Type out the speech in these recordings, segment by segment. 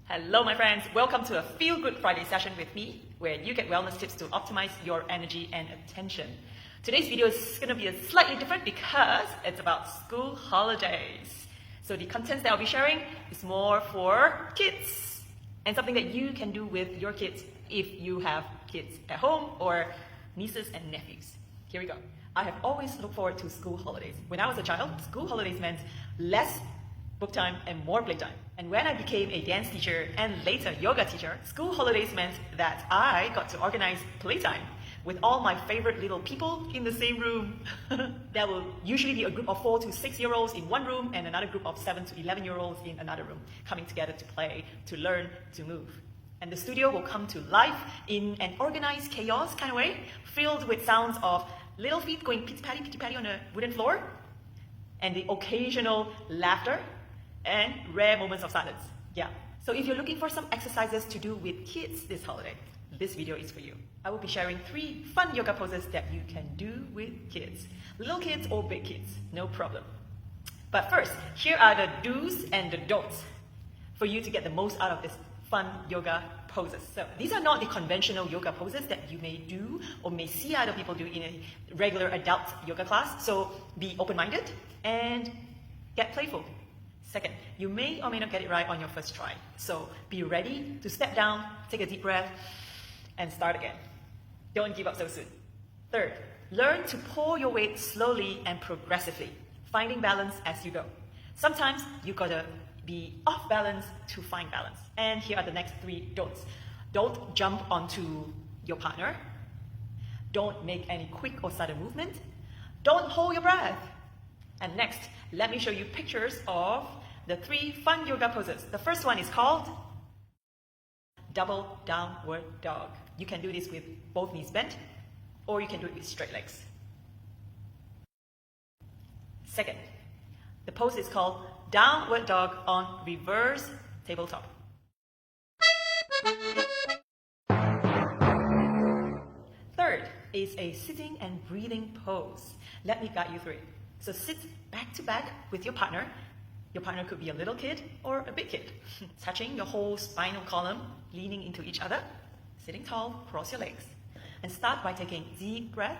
Hello my friends, welcome to a Feel Good Friday session with me, where you get wellness tips to optimize your energy and attention. Today's video is going to be slightly different because it's about school holidays. So the contents that I'll be sharing is more for kids and something that you can do with your kids if you have kids at home or nieces and nephews. Here we go. I have always looked forward to school holidays. When I was a child, school holidays meant less book time and more playtime. And when I became a dance teacher and later yoga teacher, school holidays meant that I got to organize playtime with all my favorite little people in the same room. There will usually be a group of 4 to 6-year-olds in one room and another group of 7 to 11-year-olds in another room, coming together to play, to learn, to move. And the studio will come to life in an organized chaos kind of way, filled with sounds of little feet going pitty-patty on a wooden floor, and the occasional laughter, and rare moments of silence. Yeah. So if you're looking for some exercises to do with kids this holiday, this video is for you. I will be sharing 3 fun yoga poses that you can do with kids. Little kids or big kids, no problem. But first, here are the do's and the don'ts for you to get the most out of this fun yoga poses. So these are not the conventional yoga poses that you may do or may see other people do in a regular adult yoga class. So be open-minded and get playful. Second, you may or may not get it right on your first try. So be ready to step down, take a deep breath, and start again. Don't give up so soon. Third, learn to pull your weight slowly and progressively, finding balance as you go. Sometimes you gotta be off balance to find balance. And here are the next 3 don'ts. Don't jump onto your partner. Don't make any quick or sudden movement. Don't hold your breath. And next, let me show you pictures of the 3 fun yoga poses. The first one is called double downward dog. You can do this with both knees bent, or you can do it with straight legs. Second, the pose is called downward dog on reverse tabletop. Third is a sitting and breathing pose. Let me guide you through it. So sit back to back with your partner. Your partner could be a little kid or a big kid. Touching your whole spinal column, leaning into each other, sitting tall, cross your legs. And start by taking deep breath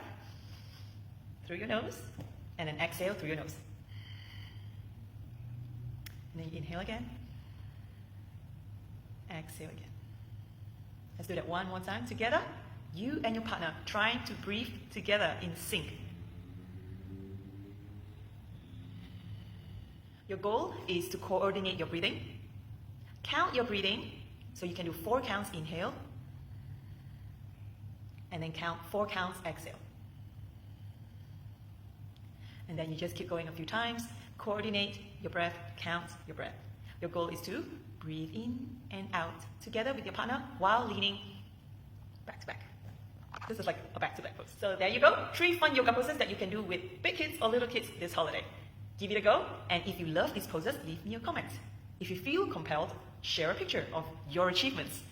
through your nose and then exhale through your nose. And then you inhale again. Exhale again. Let's do that one more time together. You and your partner trying to breathe together in sync. Your goal is to coordinate your breathing. Count your breathing, so you can do 4 counts inhale, and then count 4 counts exhale. And then you just keep going a few times, coordinate your breath, count your breath. Your goal is to breathe in and out together with your partner while leaning back to back. This is like a back-to-back pose. So there you go, 3 fun yoga poses that you can do with big kids or little kids this holiday. Give it a go, and if you love these poses, leave me a comment. If you feel compelled, share a picture of your achievements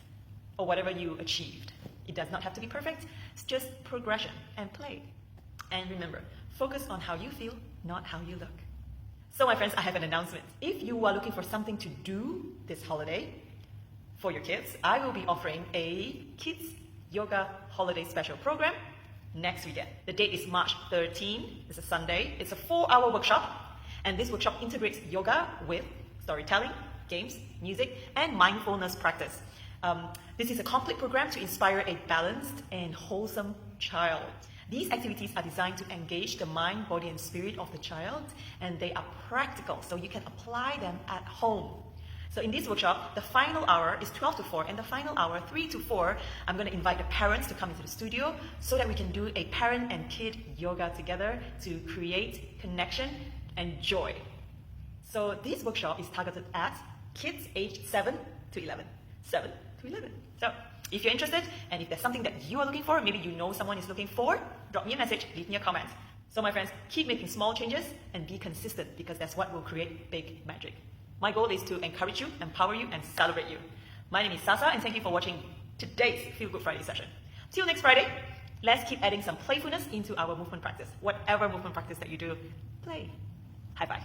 or whatever you achieved. It does not have to be perfect, it's just progression and play. And remember, focus on how you feel, not how you look. So my friends, I have an announcement. If you are looking for something to do this holiday for your kids, I will be offering a kids yoga holiday special program next weekend. The date is March 13. It's a Sunday. It's a 4-hour workshop. And this workshop integrates yoga with storytelling, games, music, and mindfulness practice. This is a complete program to inspire a balanced and wholesome child. These activities are designed to engage the mind, body, and spirit of the child, and they are practical, so you can apply them at home. So in this workshop, the final hour is 12 to 4, and the final hour, 3 to 4, I'm going to invite the parents to come into the studio so that we can do a parent and kid yoga together to create connection and joy. So this workshop is targeted at kids aged 7 to 11. 7 to 11. So if you're interested, and if there's something that you are looking for, maybe you know someone is looking for, drop me a message, leave me a comment. So my friends, keep making small changes and be consistent, because that's what will create big magic. My goal is to encourage you, empower you, and celebrate you. My name is Sasa, and thank you for watching today's Feel Good Friday session. Till next Friday, let's keep adding some playfulness into our movement practice. Whatever movement practice that you do, play. High five.